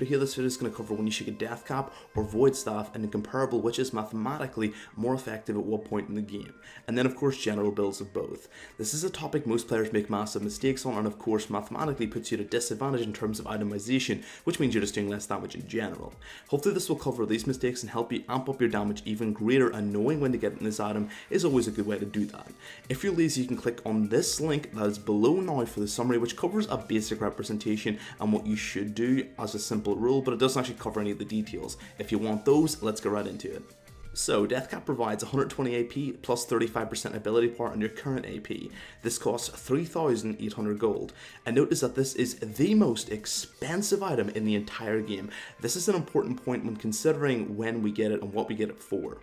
Here this video is going to cover when you should get DeathCap or VoidStaff and comparable which is mathematically more effective at what point in the game, and then of course general builds of both. This is a topic most players make massive mistakes on and of course mathematically puts you at a disadvantage in terms of itemization, which means you're just doing less damage in general. Hopefully this will cover these mistakes and help you amp up your damage even greater, and knowing when to get in this item is always a good way to do that. If you're lazy, you can click on this link that is below now for the summary, which covers a basic representation and what you should do as a simple rule, but it doesn't actually cover any of the details. If you want those, let's get right into it. So, DeathCap provides 120 AP plus 35% ability power on your current AP. This costs 3,800 gold. And notice that this is the most expensive item in the entire game. This is an important point when considering when we get it and what we get it for.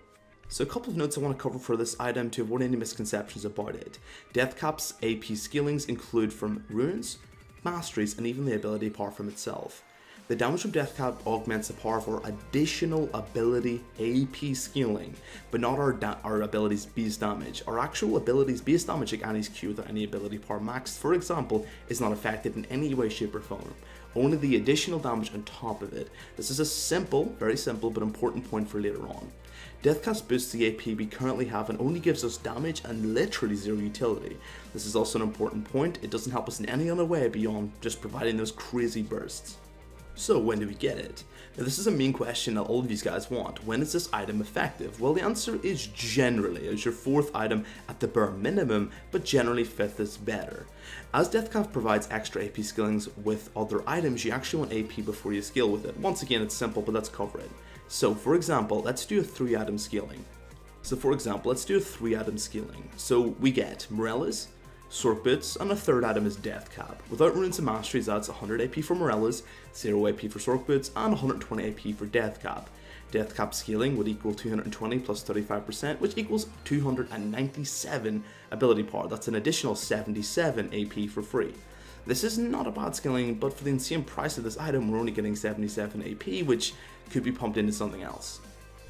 So a couple of notes I want to cover for this item to avoid any misconceptions about it. DeathCap's AP skillings include from runes, masteries, and even the ability power from itself. The damage from DeathCap augments the power of our additional ability AP scaling, but not our abilities base damage. Our actual abilities base damage, like Annie's Q without any ability power maxed, for example, is not affected in any way, shape, or form. Only the additional damage on top of it. This is a simple, very simple, but important point for later on. DeathCap boosts the AP we currently have and only gives us damage and literally zero utility. This is also an important point. It doesn't help us in any other way beyond just providing those crazy bursts. So when do we get it? Now this is a main question that all of these guys want. When is this item effective? Well, the answer is generally as your fourth item at the bare minimum, but generally fifth is better. As DeathCap provides extra AP skillings with other items, you actually want AP before you skill with it. Once again, it's simple, but let's cover it. So for example, let's do a 3-item scaling. So we get Morellas, Sword Boots, and a third item is DeathCap. Without runes and masteries, that's 100 AP for Morellas, 0 AP for Sword Boots, and 120 AP for DeathCap. DeathCap scaling would equal 220 plus 35%, which equals 297 ability power. That's an additional 77 AP for free. This is not a bad scaling, but for the insane price of this item, we're only getting 77 AP, which could be pumped into something else.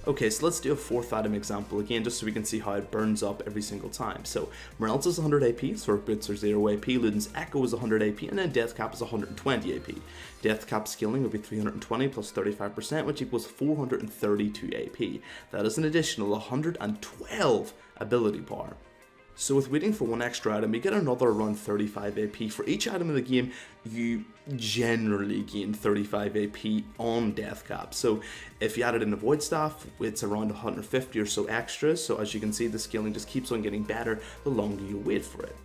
Okay, so let's do a fourth item example again, just so we can see how it burns up every single time. So, Morellas is 100 AP, Sword Boots are 0 AP, Luden's Echo is 100 AP, and then DeathCap is 120 AP. DeathCap scaling would be 320 plus 35%, which equals 432 AP. That is an additional 112 ability power. So with waiting for one extra item, you get another around 35 AP. For each item in the game, you generally gain 35 AP on DeathCap. So if you add it in the VoidStaff, it's around 150 or so extras. So as you can see, the scaling just keeps on getting better the longer you wait for it.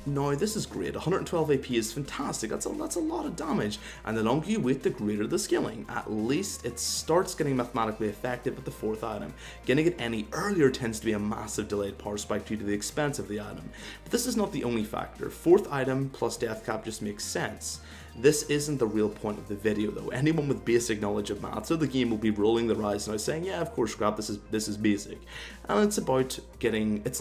Now this is great, 112 AP is fantastic, that's a lot of damage, and the longer you wait the greater the scaling. At least it starts getting mathematically effective at the fourth item. Getting it any earlier tends to be a massive delayed power spike due to the expense of the item. But this is not the only factor. Fourth item plus DeathCap just makes sense. This isn't the real point of the video though. Anyone with basic knowledge of maths of the game will be rolling their eyes now saying, yeah, of course, crap, this is basic. And it's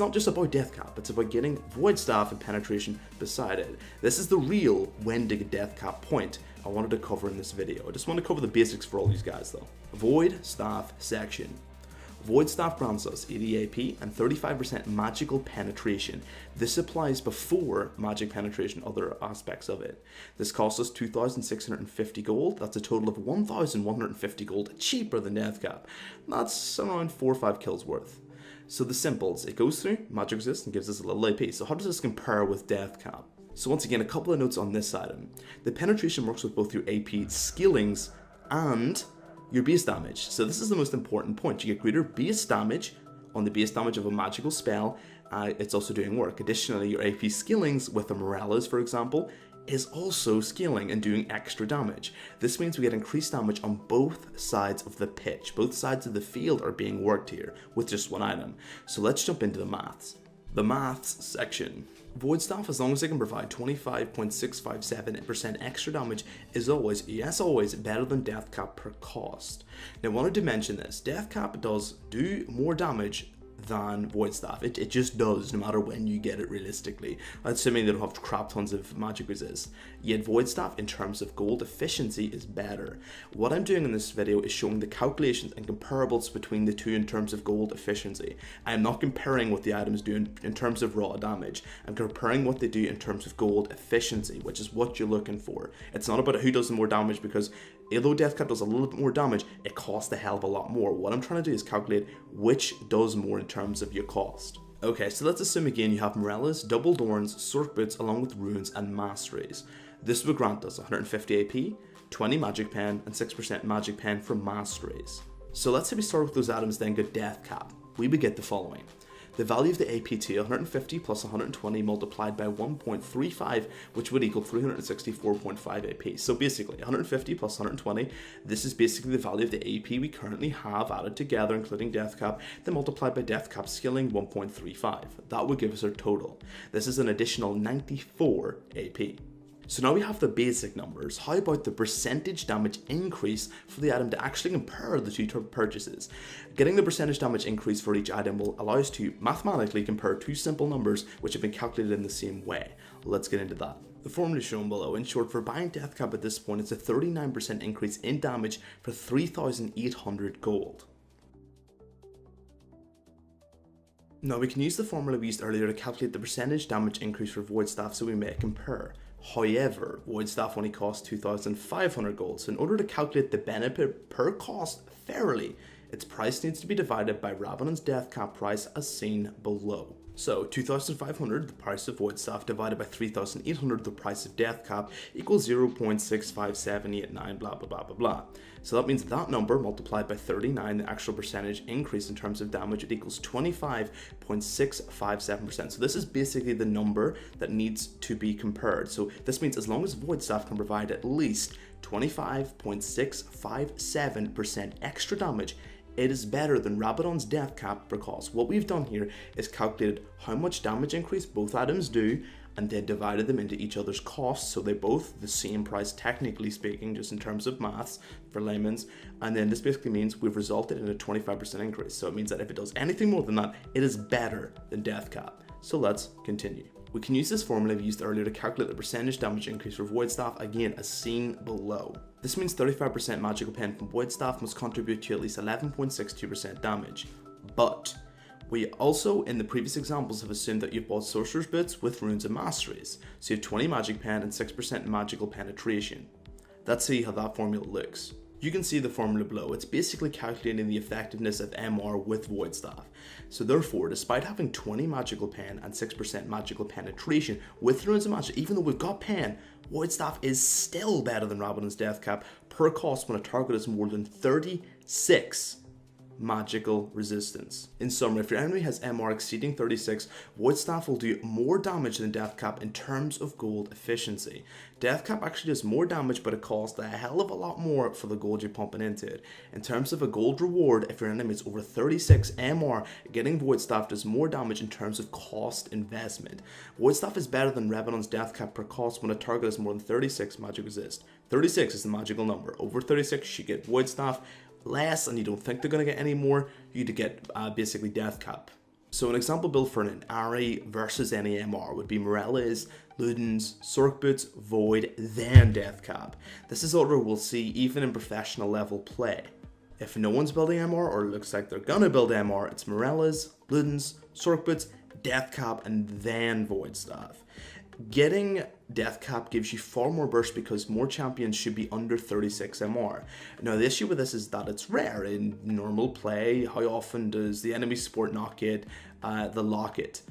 not just about DeathCap, it's about getting VoidStaff and penetration beside it. This is the real when to get DeathCap point I wanted to cover in this video. I just want to cover the basics for all these guys though. VoidStaff section. VoidStaff grants us 80 AP and 35% magical penetration. This applies before magic penetration, other aspects of it. This costs us 2,650 gold. That's a total of 1,150 gold, cheaper than DeathCap. That's around 4 or 5 kills worth. So the simples, it goes through, magic resist, and gives us a little AP. So how does this compare with DeathCap? So once again, a couple of notes on this item. The penetration works with both your AP skillings and your base damage. So this is the most important point. You get greater base damage on the base damage of a magical spell. It's also doing work. Additionally, your AP skillings with the Morellas, for example, is also scaling and doing extra damage. This means we get increased damage on both sides of the pitch. Both sides of the field are being worked here with just one item. So let's jump into the maths. The maths section. VoidStaff, as long as they can provide 25.657% extra damage, is always, yes always, better than DeathCap per cost. Now I wanted to mention this, DeathCap does do more damage than VoidStaff. It just does, no matter when you get it realistically. Assuming they don't have crap tons of magic resist. Yet VoidStaff, in terms of gold efficiency, is better. What I'm doing in this video is showing the calculations and comparables between the two in terms of gold efficiency. I am not comparing what the items do in terms of raw damage. I'm comparing what they do in terms of gold efficiency, which is what you're looking for. It's not about who does the more damage, because Although DeathCap does a little bit more damage, it costs a hell of a lot more. What I'm trying to do is calculate which does more in terms of your cost. Okay, so let's assume again you have Morellas, Double Dorns, Sork Boots, along with Runes and Masteries. This would grant us 150 AP, 20 Magic Pen, and 6% Magic Pen for Masteries. So let's say we start with those items then get DeathCap. We would get the following. The value of the APT, 150 plus 120 multiplied by 1.35, which would equal 364.5 AP. So basically, 150 plus 120, this is basically the value of the AP we currently have added together, including DeathCap, then multiplied by DeathCap scaling 1.35. That would give us our total. This is an additional 94 AP. So now we have the basic numbers. How about the percentage damage increase for the item to actually compare the two purchases? Getting the percentage damage increase for each item will allow us to mathematically compare two simple numbers which have been calculated in the same way. Let's get into that. The formula is shown below. In short, for buying DeathCap at this point, it's a 39% increase in damage for 3,800 gold. Now we can use the formula we used earlier to calculate the percentage damage increase for VoidStaff so we may compare. However, VoidStaff only costs 2,500 gold, so in order to calculate the benefit per cost fairly, its price needs to be divided by Rabbanon's DeathCap price as seen below. So 2,500, the price of VoidStaff, divided by 3,800, the price of DeathCap, equals 0.65789, blah blah blah blah blah. So that means that number multiplied by 39, the actual percentage increase in terms of damage, it equals 25.657%. So this is basically the number that needs to be compared. So this means as long as VoidStaff can provide at least 25.657% extra damage, it is better than Rabadon's DeathCap because what we've done here is calculated how much damage increase both items do and then divided them into each other's costs, so they're both the same price technically speaking, just in terms of maths for layman's, and then this basically means we've resulted in a 25% increase. So it means that if it does anything more than that, it is better than DeathCap. So let's continue. We can use this formula we used earlier to calculate the percentage damage increase for VoidStaff, again as seen below. This means 35% magical pen from VoidStaff must contribute to at least 11.62% damage. But we also, in the previous examples, have assumed that you've bought Sorcerer's Boots with Runes and Masteries, so you have 20 magic pen and 6% magical penetration. Let's see how that formula looks. You can see the formula below. It's basically calculating the effectiveness of MR with VoidStaff. So therefore, despite having 20 magical pen and 6% magical penetration with Runes and Mastery, even though we've got pen, VoidStaff is still better than Rabadon's DeathCap per cost when a target is more than 36 magical resistance. In summary, if your enemy has MR exceeding 36, VoidStaff will do more damage than DeathCap in terms of gold efficiency. DeathCap actually does more damage, but it costs a hell of a lot more for the gold you're pumping into it. In terms of a gold reward, if your enemy is over 36 MR, getting VoidStaff does more damage in terms of cost investment. VoidStaff is better than Rabadon's DeathCap per cost when a target is more than 36 magic resist. 36 is the magical number. Over 36, you get VoidStaff. Less, and you don't think they're going to get any more, you to get basically DeathCap. So an example build for an Ari versus any MR would be Morellas, Ludens, Sork Boots, Void, then DeathCap. This is order we'll see even in professional level play. If no one's building MR or looks like they're gonna build MR, it's Morellas, Ludens, Sork Boots, DeathCap, and then VoidStaff. Getting DeathCap gives you far more burst because more champions should be under 36 MR. Now the issue with this is that it's rare in normal play. How often does the enemy support not get the Locket,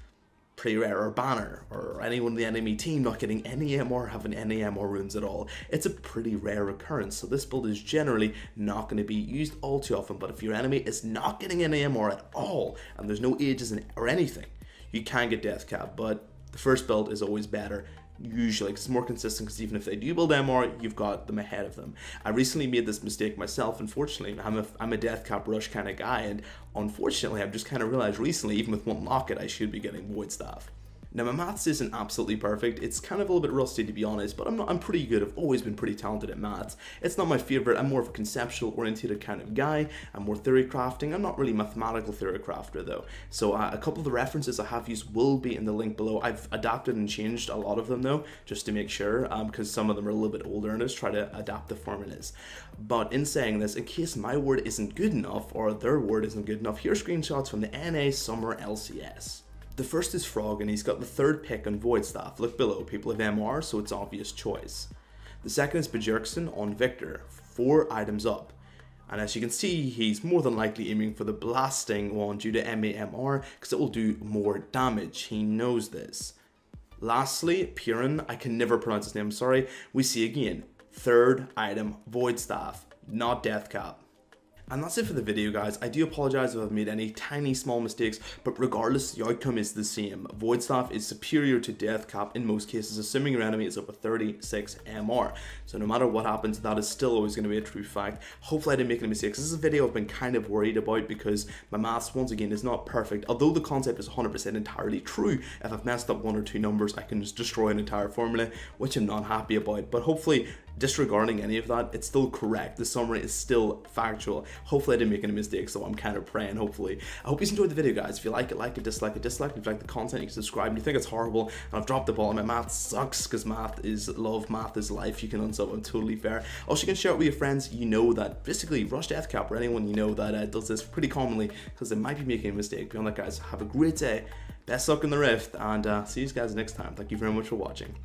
Pre-Rare, or Banner, or anyone in the enemy team not getting any MR, having any MR runes at all? It's a pretty rare occurrence, so this build is generally not going to be used all too often. But if your enemy is not getting any MR at all, and there's no ages or anything, you can get DeathCap, but the first build is always better, usually, because it's more consistent, because even if they do build MR, you've got them ahead of them. I recently made this mistake myself, unfortunately. I'm a DeathCap rush kind of guy, and unfortunately, I've just kind of realized recently, even with one Locket, I should be getting VoidStaff. Now my maths isn't absolutely perfect, it's kind of a little bit rusty to be honest, but I'm pretty good, I've always been pretty talented at maths. It's not my favourite, I'm more of a conceptual oriented kind of guy, I'm more theory crafting, I'm not really a mathematical theory crafter though. So a couple of the references I have used will be in the link below. I've adapted and changed a lot of them though, just to make sure, because some of them are a little bit older and I just try to adapt the formulas. But in saying this, in case my word isn't good enough, or their word isn't good enough, here are screenshots from the NA Summer LCS. The first is Frog, and he's got the third pick on VoidStaff. Look below, people have MR, so it's obvious choice. The second is Bjergsen on Victor. 4 items up. And as you can see, he's more than likely aiming for the blasting one due to MAMR because it will do more damage. He knows this. Lastly, Piran, I can never pronounce his name, I'm sorry, we see again, 3rd item, VoidStaff, not DeathCap. And that's it for the video, guys. I do apologize if I've made any tiny small mistakes, but regardless, the outcome is the same. VoidStaff is superior to DeathCap in most cases, assuming your enemy is up with 36 MR. So no matter what happens, that is still always going to be a true fact. Hopefully I didn't make any mistakes. This is a video I've been kind of worried about because my maths, once again, is not perfect. Although the concept is 100% entirely true, if I've messed up 1 or 2 numbers, I can just destroy an entire formula, which I'm not happy about. But hopefully, disregarding any of that, it's still correct. The summary is still factual. Hopefully I didn't make any mistakes, so I'm kind of praying, hopefully. I hope you enjoyed the video, guys. If you like it, dislike it, dislike it. If you like the content, you can subscribe. If you think it's horrible and I've dropped the ball and my math sucks, because math is love, math is life, you can unsub. I'm totally fair. Also, you can share it with your friends you know that basically rush DeathCap, or anyone you know that does this pretty commonly, because they might be making a mistake. Beyond that, guys, have a great day. Best luck in the rift, and see you guys next time. Thank you very much for watching.